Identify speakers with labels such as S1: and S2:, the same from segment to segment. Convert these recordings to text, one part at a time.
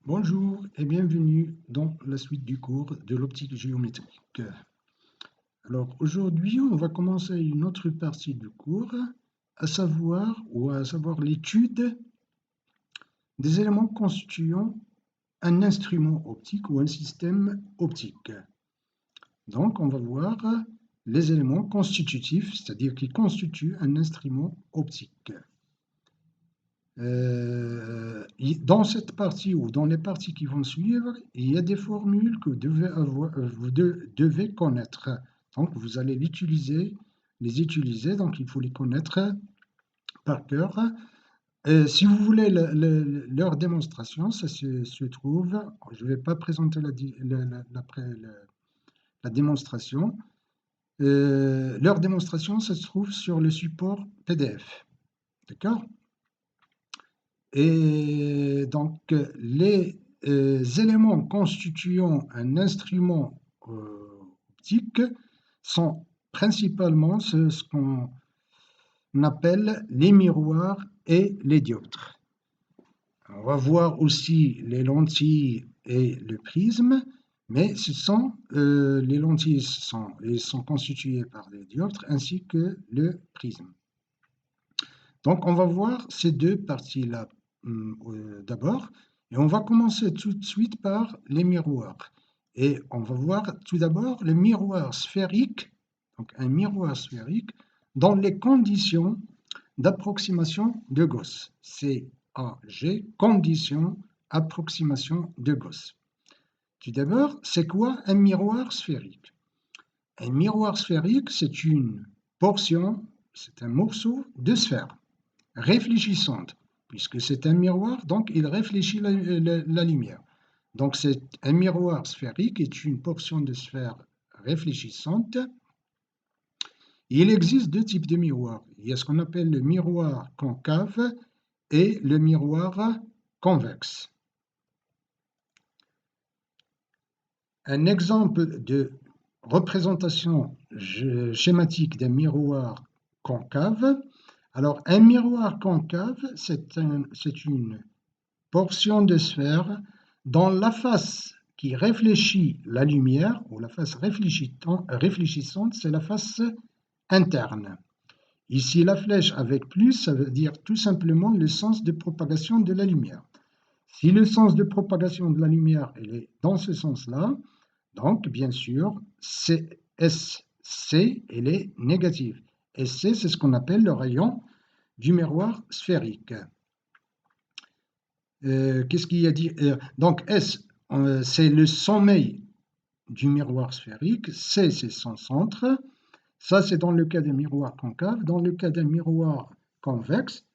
S1: Bonjour et bienvenue dans la suite du cours de l'optique géométrique. Alors aujourd'hui, on va commencer une autre partie du cours, à savoir l'étude des éléments constituant un instrument optique ou un système optique. Donc on va voir les éléments constitutifs, c'est-à-dire qui constituent un instrument optique. Dans cette partie ou dans les parties qui vont suivre, il y a des formules que vous devez connaître. Donc, vous allez les utiliser, donc il faut les connaître par cœur. Si vous voulez leur démonstration, ça se trouve, je ne vais pas présenter la démonstration. Leur démonstration, ça se trouve sur le support PDF. D'accord? Et donc, les éléments constituant un instrument optique sont principalement ce qu'on appelle les miroirs et les dioptres. On va voir aussi les lentilles et le prisme, mais les lentilles sont constituées par les dioptres ainsi que le prisme. Donc, on va voir ces deux parties-là d'abord, et on va commencer tout de suite par les miroirs. Et on va voir tout d'abord le miroir sphérique, donc un miroir sphérique, dans les conditions d'approximation de Gauss. CAG, conditions approximation de Gauss. Tout d'abord, c'est quoi un miroir sphérique? Un miroir sphérique, c'est une portion, c'est un morceau de sphère réfléchissante, puisque c'est un miroir, donc il réfléchit la lumière. Donc c'est un miroir sphérique est une portion de sphère réfléchissante. Il existe deux types de miroirs. Il y a ce qu'on appelle le miroir concave et le miroir convexe. Un exemple de représentation schématique d'un miroir concave. Alors, un miroir concave, c'est une portion de sphère dont la face qui réfléchit la lumière, ou la face réfléchissante, c'est la face interne. Ici, la flèche avec plus, ça veut dire tout simplement le sens de propagation de la lumière. Si le sens de propagation de la lumière est dans ce sens-là, donc bien sûr, SC, elle est négative. SC, c'est ce qu'on appelle le rayon du miroir sphérique. Qu'est-ce qu'il y a dit? Donc S, c'est le sommet du miroir sphérique, C, c'est son centre. Ça, c'est dans le cas d'un miroir concave. Dans le cas d'un miroir convexe,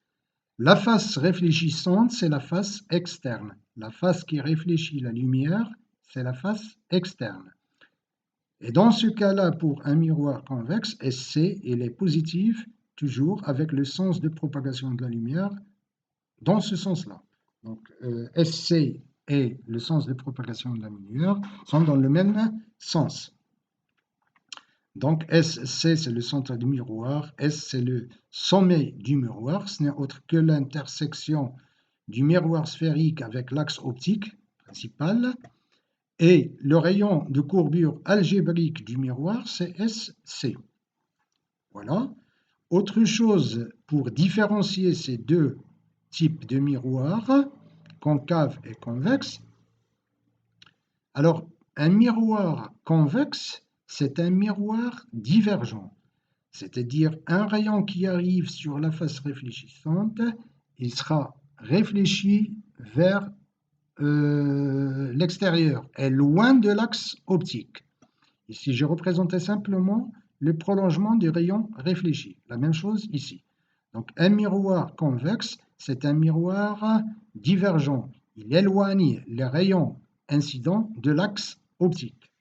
S1: la face réfléchissante, c'est la face externe. La face qui réfléchit la lumière, c'est la face externe. Et dans ce cas-là, pour un miroir convexe, SC, il est positif, toujours avec le sens de propagation de la lumière, dans ce sens-là. Donc, SC et le sens de propagation de la lumière sont dans le même sens. Donc, SC, c'est le centre du miroir, S, c'est le sommet du miroir, ce n'est autre que l'intersection du miroir sphérique avec l'axe optique principal, et le rayon de courbure algébrique du miroir, c'est SC. Voilà. Autre chose pour différencier ces deux types de miroirs, concave et convexe. Alors, un miroir convexe, c'est un miroir divergent, c'est-à-dire un rayon qui arrive sur la face réfléchissante, il sera réfléchi vers l'extérieur est loin de l'axe optique. Ici, je représentais simplement le prolongement du rayon réfléchi. La même chose ici. Donc, un miroir convexe, c'est un miroir divergent. Il éloigne les rayons incidents de l'axe optique.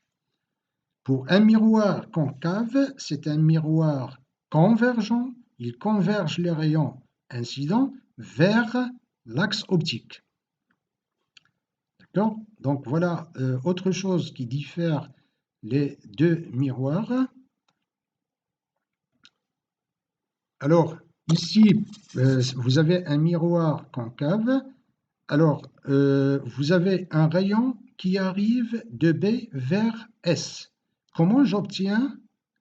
S1: Pour un miroir concave, c'est un miroir convergent. Il converge les rayons incidents vers l'axe optique. Donc voilà autre chose qui diffère les deux miroirs. Alors ici, vous avez un miroir concave. Alors, vous avez un rayon qui arrive de B vers S. Comment j'obtiens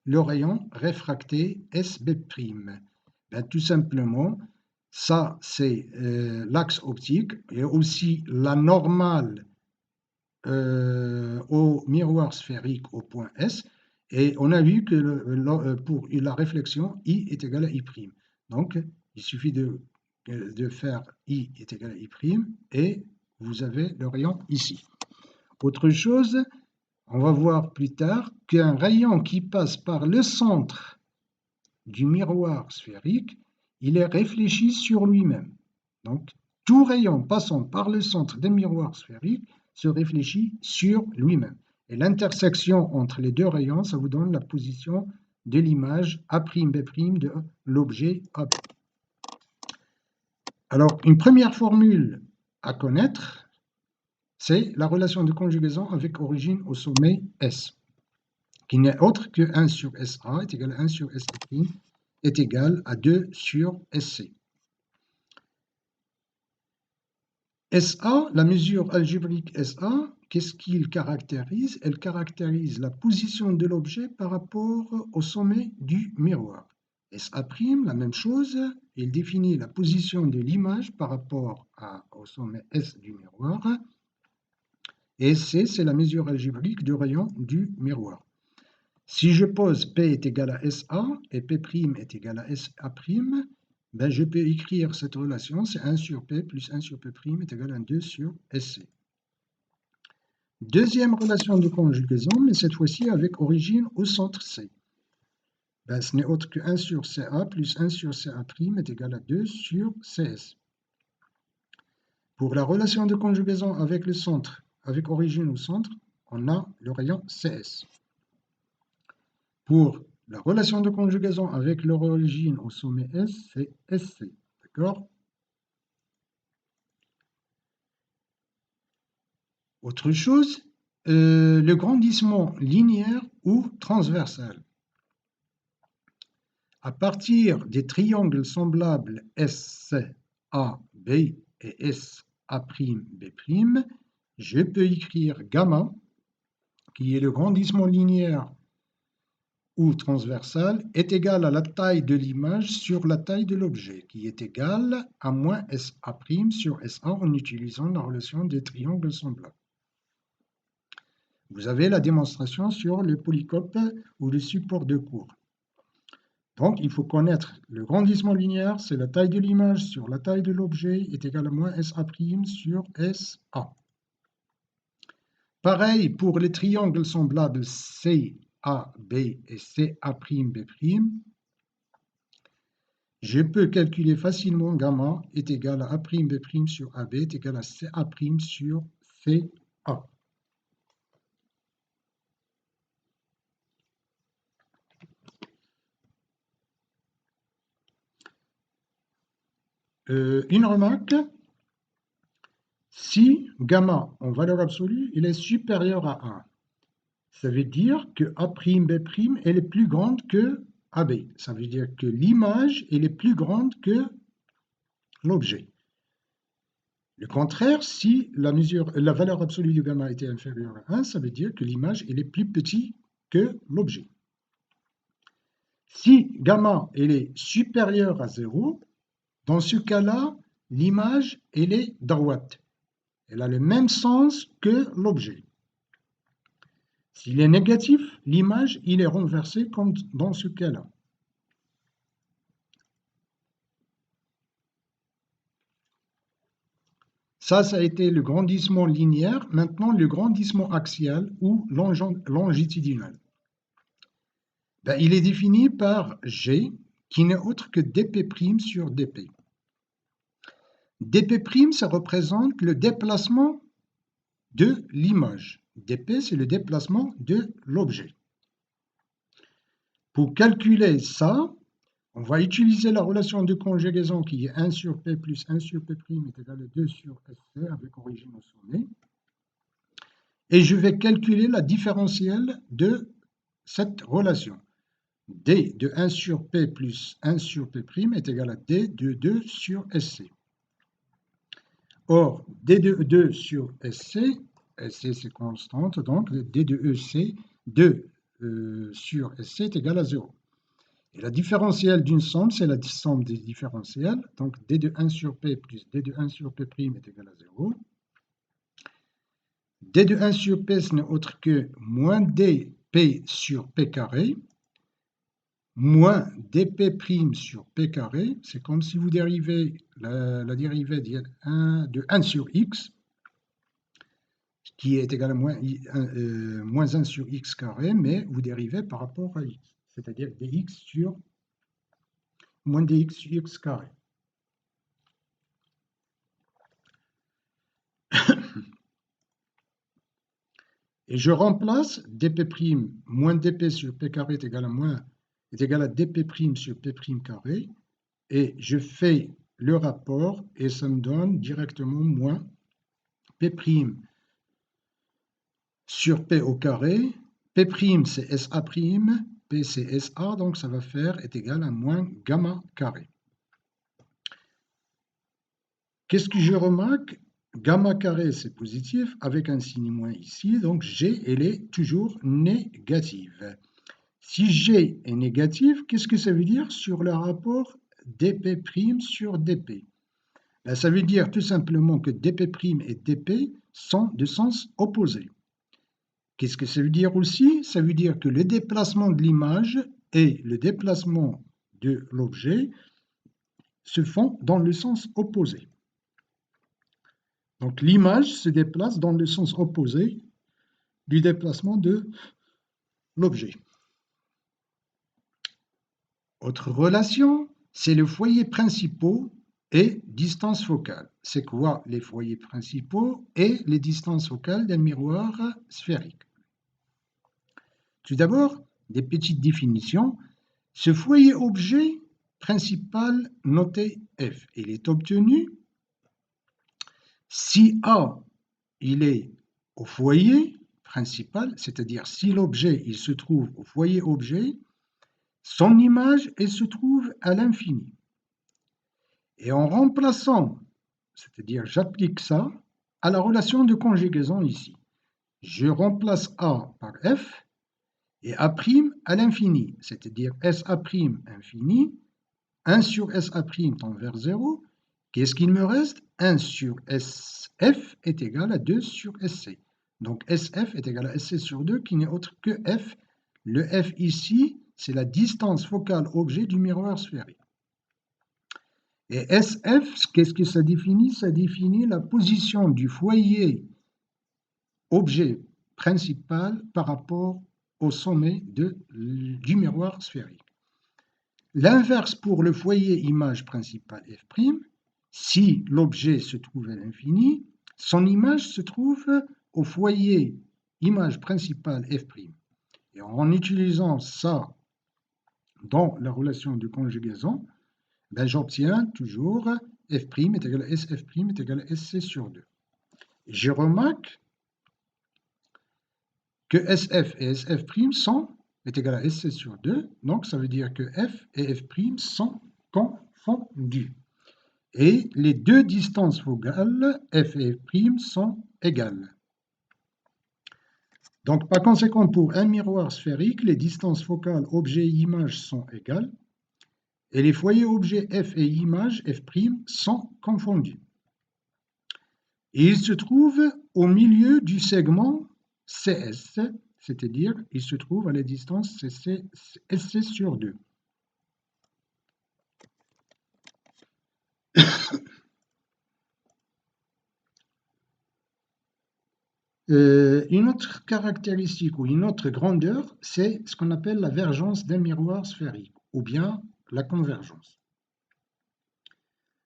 S1: le rayon réfracté SB'? Ben, tout simplement, ça c'est l'axe optique et aussi la normale au miroir sphérique au point S. Et on a vu que pour la réflexion, I est égal à I'. Donc, il suffit de faire I est égal à I' et vous avez le rayon ici. Autre chose, on va voir plus tard qu'un rayon qui passe par le centre du miroir sphérique, il est réfléchi sur lui-même. Donc, tout rayon passant par le centre d'un miroir sphérique se réfléchit sur lui-même. Et l'intersection entre les deux rayons, ça vous donne la position de l'image A'B' de l'objet AB. Alors, une première formule à connaître, c'est la relation de conjugaison avec origine au sommet S, qui n'est autre que 1 sur SA est égal à 1 sur SA' est égal à 2 sur SC. SA, la mesure algébrique SA, qu'est-ce qu'il caractérise? Elle caractérise la position de l'objet par rapport au sommet du miroir. SA', la même chose, il définit la position de l'image par rapport au sommet S du miroir. Et C, c'est la mesure algébrique du rayon du miroir. Si je pose P est égal à SA et P' est égal à SA', ben je peux écrire cette relation, c'est 1 sur P plus 1 sur P' est égal à 2 sur SC. Deuxième relation de conjugaison, mais cette fois-ci avec origine au centre C. Ben, ce n'est autre que 1 sur CA plus 1 sur CA' est égal à 2 sur CS. Pour la relation de conjugaison avec le centre, avec origine au centre, on a le rayon CS. Pour la relation de conjugaison avec leur origine au sommet S, c'est SC. D'accord? Autre chose, le grandissement linéaire ou transversal. À partir des triangles semblables SCAB et SA'B', je peux écrire gamma, qui est le grandissement linéaire ou transversal, est égal à la taille de l'image sur la taille de l'objet, qui est égale à moins SA' sur SA en utilisant la relation des triangles semblables. Vous avez la démonstration sur le polycope ou le support de cours. Donc, il faut connaître le grandissement linéaire, c'est la taille de l'image sur la taille de l'objet est égal à moins SA' sur SA. Pareil pour les triangles semblables CAB et CA'B'. Je peux calculer facilement gamma est égal à A'B' sur AB est égal à CA' sur CA. Une remarque, si gamma en valeur absolue, il est supérieur à 1, ça veut dire que A'B' elle est plus grande que AB. Ça veut dire que l'image elle est plus grande que l'objet. Le contraire, si la valeur absolue de gamma était inférieure à 1, ça veut dire que l'image elle est plus petite que l'objet. Si gamma elle est supérieure à 0, dans ce cas-là, l'image elle est droite. Elle a le même sens que l'objet. S'il est négatif, l'image il est renversée comme dans ce cas-là. Ça a été le grandissement linéaire. Maintenant, le grandissement axial ou longitudinal. Ben, il est défini par G, qui n'est autre que dP' sur dP. dP', ça représente le déplacement de l'image. dP, c'est le déplacement de l'objet. Pour calculer ça, on va utiliser la relation de conjugaison qui est 1 sur P plus 1 sur P' est égal à 2 sur SC avec origine au sommet. Et je vais calculer la différentielle de cette relation. D de 1 sur P plus 1 sur P' est égal à D de 2 sur SC. Or, D de E2 sur SC, SC c'est constante, donc D de EC, 2 sur SC est égal à 0. Et la différentielle d'une somme, c'est la somme des différentiels. Donc D de 1 sur P plus D de 1 sur P' est égal à 0. D de 1 sur P, ce n'est autre que moins dP sur P carré, moins dP' sur P carré. C'est comme si vous dérivez la dérivée de 1 sur X, qui est égal à moins 1 sur X carré, mais vous dérivez par rapport à X, c'est-à-dire dx sur moins dx sur X carré. Et je remplace dP' moins dP sur P carré est égal à dP' sur P' carré, et je fais le rapport et ça me donne directement moins P' sur P au carré. P' c'est SA', P c'est SA, donc ça va faire est égal à moins gamma carré. Qu'est-ce que je remarque? Gamma carré, c'est positif, avec un signe moins ici, donc G, elle est toujours négative. Si G est négatif, qu'est-ce que ça veut dire sur le rapport dP' sur dP? Ben, ça veut dire tout simplement que dP' et dP sont de sens opposé. Qu'est-ce que ça veut dire aussi? Ça veut dire que le déplacement de l'image et le déplacement de l'objet se font dans le sens opposé. Donc l'image se déplace dans le sens opposé du déplacement de l'objet. Autre relation, c'est le foyer principal et distance focale. C'est quoi les foyers principaux et les distances focales d'un miroir sphérique? Tout d'abord, des petites définitions. Ce foyer objet principal noté F, il est obtenu si A, il est au foyer principal, c'est-à-dire si l'objet il se trouve au foyer objet, son image elle se trouve à l'infini. Et en remplaçant, c'est-à-dire j'applique ça à la relation de conjugaison ici. Je remplace A par F et A' à l'infini, c'est-à-dire SA' infini, 1 sur SA' tend vers 0. Qu'est-ce qu'il me reste? 1 sur SF est égal à 2 sur SC. Donc SF est égal à SC sur 2, qui n'est autre que F. Le F ici, c'est la distance focale objet du miroir sphérique. Et SF, qu'est-ce que ça définit? Ça définit la position du foyer objet principal par rapport au sommet du miroir sphérique. L'inverse pour le foyer image principale F', si l'objet se trouve à l'infini, son image se trouve au foyer image principale F'. Et en utilisant ça dans la relation de conjugaison, ben j'obtiens toujours F' est égal à SF' est égal à SC sur 2. Et je remarque que SF et SF' est égal à SC sur 2, donc ça veut dire que F et F' sont confondus. Et les deux distances focales, F et F' sont égales. Donc par conséquent, pour un miroir sphérique, les distances focales objet et image sont égales, et les foyers objets F et image, F', sont confondus. Et ils se trouvent au milieu du segment CS, c'est-à-dire ils se trouvent à la distance SC sur 2. Une autre caractéristique ou une autre grandeur, c'est ce qu'on appelle la vergence d'un miroir sphérique, ou bien la convergence.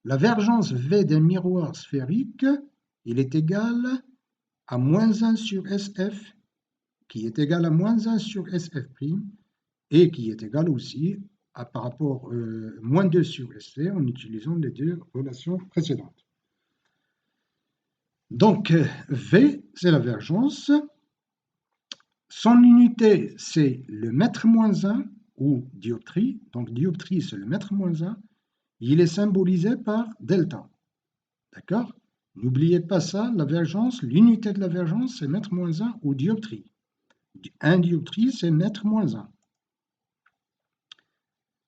S1: La vergence V d'un miroir sphérique, il est égal à moins 1 sur SF, qui est égal à moins 1 sur SF', et qui est égal aussi à par rapport moins 2 sur SC en utilisant les deux relations précédentes. Donc V, c'est la vergence. Son unité, c'est le mètre moins 1 ou dioptrie. Donc dioptrie, c'est le mètre moins 1. Il est symbolisé par delta. D'accord? N'oubliez pas ça, la vergence, l'unité de la vergence, c'est mètre moins 1 ou dioptrie. Un dioptrie, c'est mètre moins 1.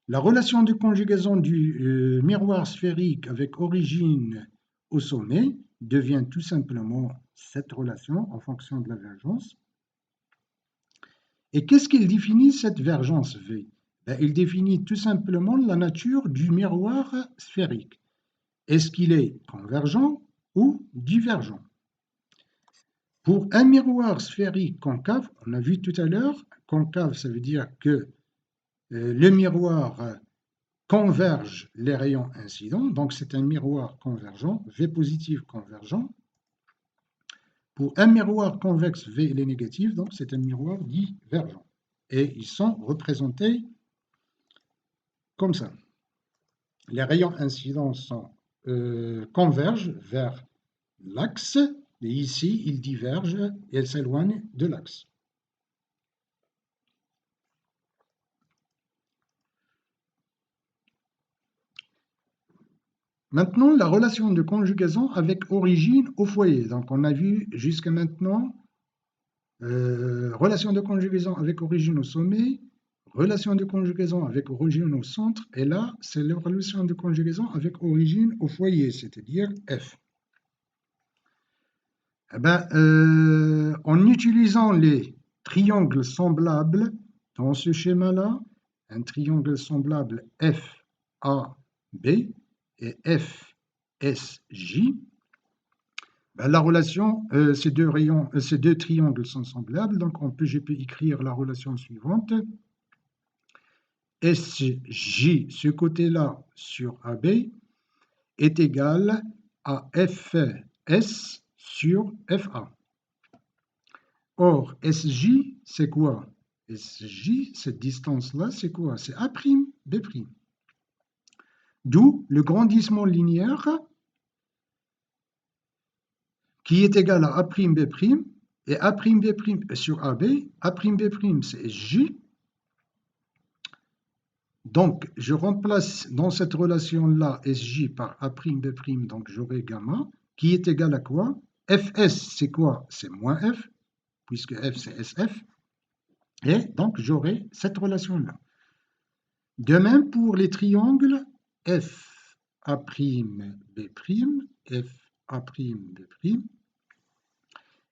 S1: La relation de conjugaison du miroir sphérique avec origine au sommet devient tout simplement cette relation en fonction de la vergence. Et qu'est-ce qu'il définit cette vergence V? Il définit tout simplement la nature du miroir sphérique. Est-ce qu'il est convergent ou divergent? Pour un miroir sphérique concave, on a vu tout à l'heure, concave, ça veut dire que le miroir converge les rayons incidents, donc c'est un miroir convergent, V positif convergent. Pour un miroir convexe, V il est négatif, donc c'est un miroir divergent. Et ils sont représentés comme ça. Les rayons incidents convergent vers l'axe, et ici ils divergent et elles s'éloignent de l'axe. Maintenant, la relation de conjugaison avec origine au foyer. Donc, on a vu jusqu'à maintenant relation de conjugaison avec origine au sommet, relation de conjugaison avec origine au centre, et là, c'est la relation de conjugaison avec origine au foyer, c'est-à-dire F. En utilisant les triangles semblables dans ce schéma-là, un triangle semblable FAB et FSJ, la relation, ces deux triangles sont semblables, donc je peux écrire la relation suivante. SJ, ce côté-là sur AB, est égal à FS sur FA. Or, SJ, c'est quoi? SJ, cette distance-là, c'est quoi? C'est A', B'. D'où le grandissement linéaire qui est égal à A'B', et A'B' sur AB, A'B' c'est SJ. Donc, je remplace dans cette relation-là SJ par A'B', donc j'aurai gamma, qui est égal à quoi? Fs, c'est quoi? C'est moins F, puisque F, c'est SF. Et donc, j'aurai cette relation-là. De même pour les triangles FA'B', FA'B'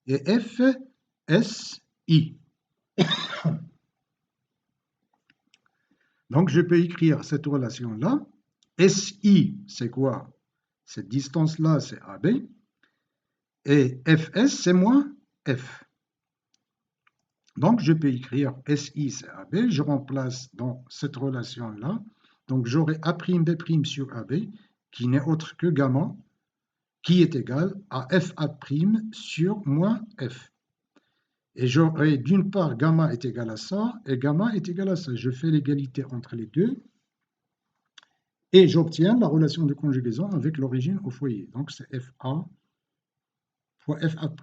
S1: et FSI. Donc, je peux écrire cette relation-là. SI, c'est quoi? Cette distance-là, c'est AB. Et FS, c'est moins F. Donc, je peux écrire SI, c'est AB. Je remplace dans cette relation-là. Donc, j'aurai A'B' sur AB, qui n'est autre que gamma, qui est égal à FA' sur moins F. Et j'aurai d'une part gamma est égal à ça, et gamma est égal à ça. Je fais l'égalité entre les deux. Et j'obtiens la relation de conjugaison avec l'origine au foyer. Donc, c'est FA fois FA'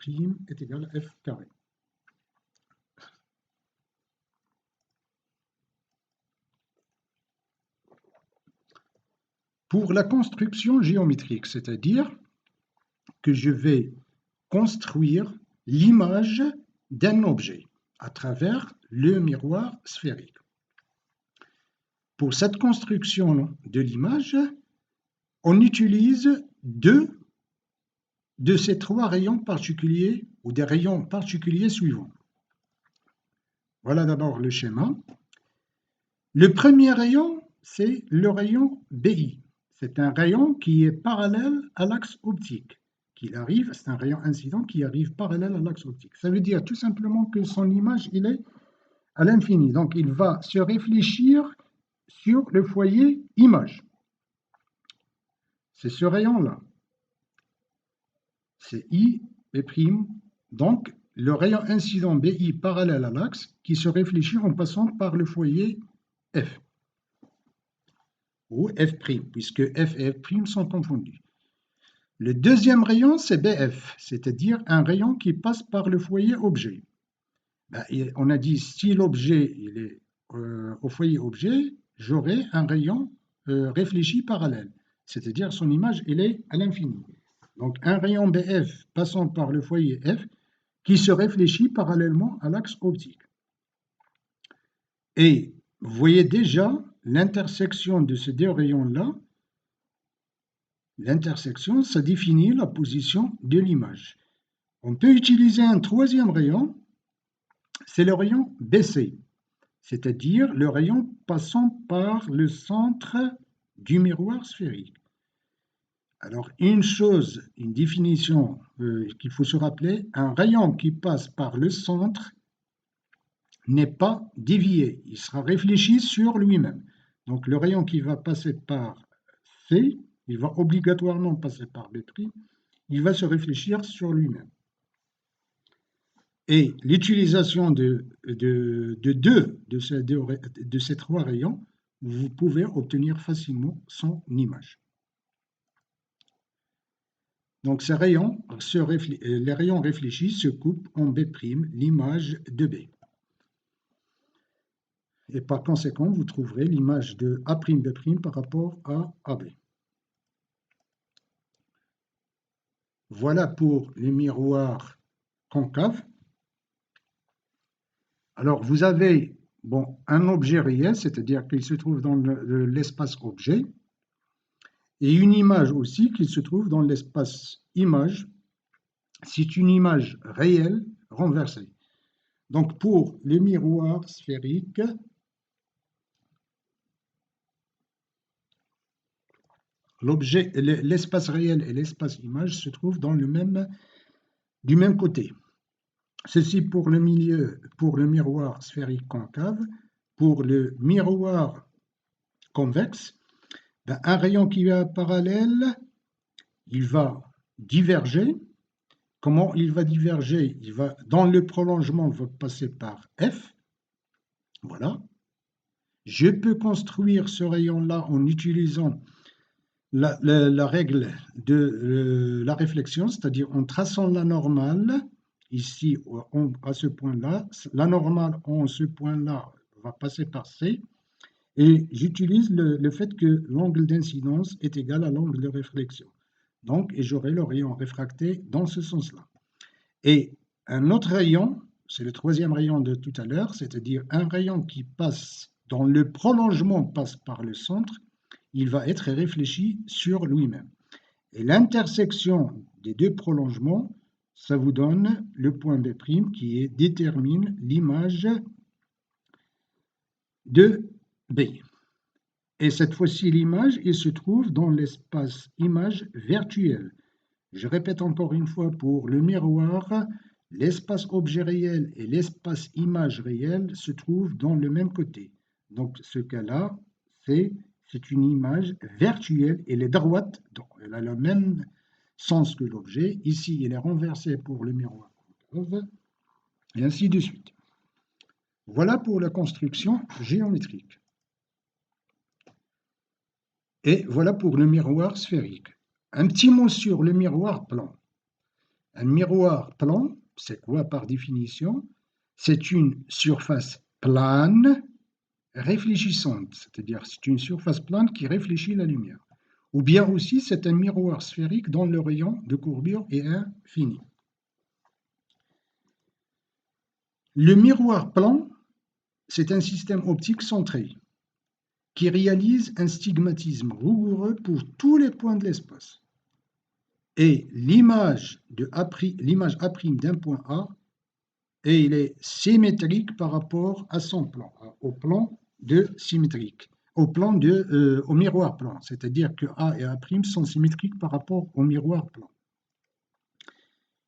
S1: est égal à F carré. Pour la construction géométrique, c'est-à-dire que je vais construire l'image d'un objet à travers le miroir sphérique. Pour cette construction de l'image, on utilise deux de ces trois rayons particuliers ou des rayons particuliers suivants. Voilà d'abord le schéma. Le premier rayon, c'est le rayon BI. C'est un rayon qui est parallèle à l'axe optique. C'est un rayon incident qui arrive parallèle à l'axe optique. Ça veut dire tout simplement que son image, il est à l'infini. Donc, il va se réfléchir sur le foyer image. C'est ce rayon-là. C'est I B'. Donc, le rayon incident BI parallèle à l'axe qui se réfléchit en passant par le foyer F. Ou F', puisque F et F' sont confondus. Le deuxième rayon, c'est BF, c'est-à-dire un rayon qui passe par le foyer objet. On a dit, si l'objet est au foyer objet, j'aurai un rayon réfléchi parallèle, c'est-à-dire son image elle est à l'infini. Donc un rayon BF passant par le foyer F qui se réfléchit parallèlement à l'axe optique. Et vous voyez déjà l'intersection de ces deux rayons-là. L'intersection, ça définit la position de l'image. On peut utiliser un troisième rayon, c'est le rayon BC, c'est-à-dire le rayon passant par le centre du miroir sphérique. Alors, une définition qu'il faut se rappeler, un rayon qui passe par le centre n'est pas dévié, il sera réfléchi sur lui-même. Donc, le rayon qui va passer par C, il va obligatoirement passer par B', il va se réfléchir sur lui-même. Et l'utilisation de ces trois rayons, vous pouvez obtenir facilement son image. Donc les rayons réfléchis se coupent en B', l'image de B. Et par conséquent, vous trouverez l'image de A'B' par rapport à AB. Voilà pour les miroirs concaves. Alors, vous avez un objet réel, c'est-à-dire qu'il se trouve dans l'espace objet, et une image aussi qui se trouve dans l'espace image. C'est une image réelle renversée. Donc, pour les miroirs sphériques, l'espace réel et l'espace image se trouvent du même côté. Ceci pour le miroir sphérique concave. Pour le miroir convexe, un rayon qui est parallèle, il va diverger. Comment il va diverger? Dans le prolongement, il va passer par F. Voilà. Je peux construire ce rayon-là en utilisant la règle de la réflexion, c'est-à-dire en traçant la normale. Ici, à ce point-là, la normale en ce point-là va passer par C, et j'utilise le fait que l'angle d'incidence est égal à l'angle de réflexion. Donc, et j'aurai le rayon réfracté dans ce sens-là. Et un autre rayon, c'est le troisième rayon de tout à l'heure, c'est-à-dire un rayon qui passe, dont le prolongement passe par le centre, il va être réfléchi sur lui-même. Et l'intersection des deux prolongements, ça vous donne le point B' qui détermine l'image de B. Et cette fois-ci, l'image, il se trouve dans l'espace image virtuel. Je répète encore une fois, pour le miroir, l'espace objet réel et l'espace image réel se trouvent dans le même côté. Donc, ce cas-là, c'est une image virtuelle, elle est droite, donc elle a le même sens que l'objet. Ici, elle est renversée pour le miroir concave, et ainsi de suite. Voilà pour la construction géométrique. Et voilà pour le miroir sphérique. Un petit mot sur le miroir plan. Un miroir plan, c'est quoi par définition? C'est une surface plane réfléchissante, c'est-à-dire c'est une surface plane qui réfléchit la lumière. Ou bien aussi c'est un miroir sphérique dont le rayon de courbure est infini. Le miroir plan, c'est un système optique centré qui réalise un stigmatisme rigoureux pour tous les points de l'espace. Et l'image A' d'un point A, et il est symétrique par rapport à son plan, au plan de symétrique, au miroir plan, c'est-à-dire que A et A' sont symétriques par rapport au miroir plan.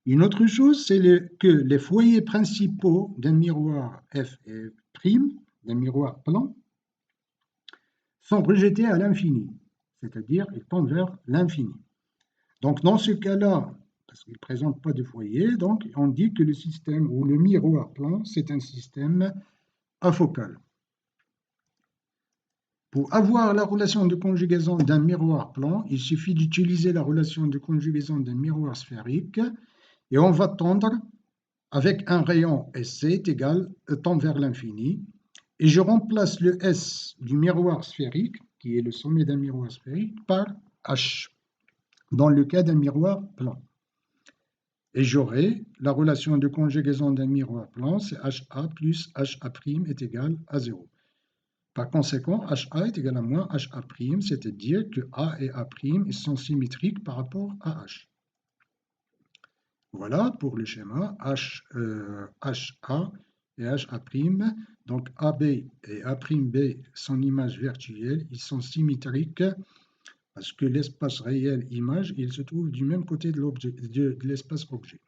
S1: Une autre chose, c'est que les foyers principaux d'un miroir F et prime, d'un miroir plan, sont rejetés à l'infini, c'est-à-dire ils tendent vers l'infini. Donc dans ce cas-là, parce qu'il ne présente pas de foyer, donc on dit que le système ou le miroir plan, c'est un système afocal. Pour avoir la relation de conjugaison d'un miroir plan, il suffit d'utiliser la relation de conjugaison d'un miroir sphérique, et on va tendre avec un rayon SC est égal tend vers l'infini, et je remplace le S du miroir sphérique, qui est le sommet d'un miroir sphérique, par H. dans le cas d'un miroir plan. Et j'aurai la relation de conjugaison d'un miroir plan, c'est HA plus HA' est égal à 0. Par conséquent, HA est égal à moins HA', c'est-à-dire que A et A' ils sont symétriques par rapport à H. Voilà pour le schéma HA et HA'. Donc AB et A'B sont images virtuelles, ils sont symétriques parce que l'espace réel image, il se trouve du même côté de l'objet, de l'espace objet.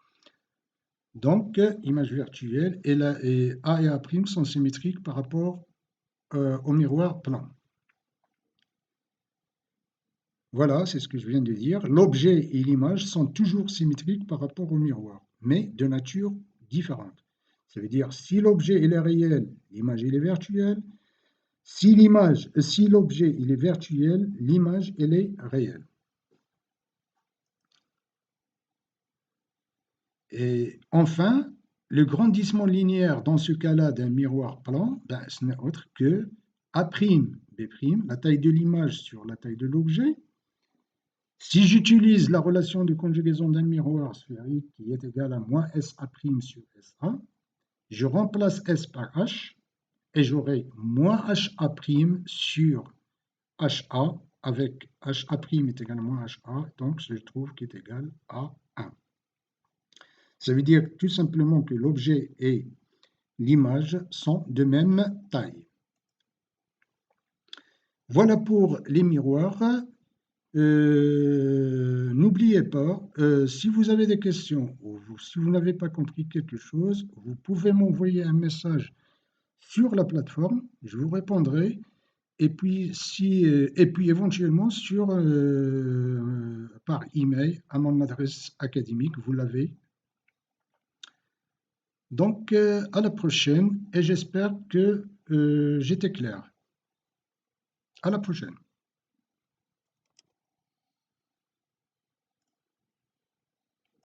S1: Donc, image virtuelle et A et A' sont symétriques par rapport au miroir plan. Voilà, c'est ce que je viens de dire. L'objet et l'image sont toujours symétriques par rapport au miroir, mais de nature différente. Ça veut dire, si l'objet il est réel, l'image il est virtuelle. Si l'objet il est virtuel, l'image elle est réelle. Et enfin, le grandissement linéaire dans ce cas-là d'un miroir plan, ben, ce n'est autre que A', B', la taille de l'image sur la taille de l'objet. Si j'utilise la relation de conjugaison d'un miroir sphérique qui est égale à moins SA' sur SA, je remplace S par H et j'aurai moins HA' sur HA avec HA' est égal à moins HA, donc je trouve qu'il est égal à 1. Ça veut dire tout simplement que l'objet et l'image sont de même taille. Voilà pour les miroirs. N'oubliez pas, si vous avez des questions ou si vous n'avez pas compris quelque chose, vous pouvez m'envoyer un message sur la plateforme, je vous répondrai, et puis, éventuellement par email à mon adresse académique, vous l'avez. Donc, à la prochaine, et j'espère que j'étais clair. À la prochaine.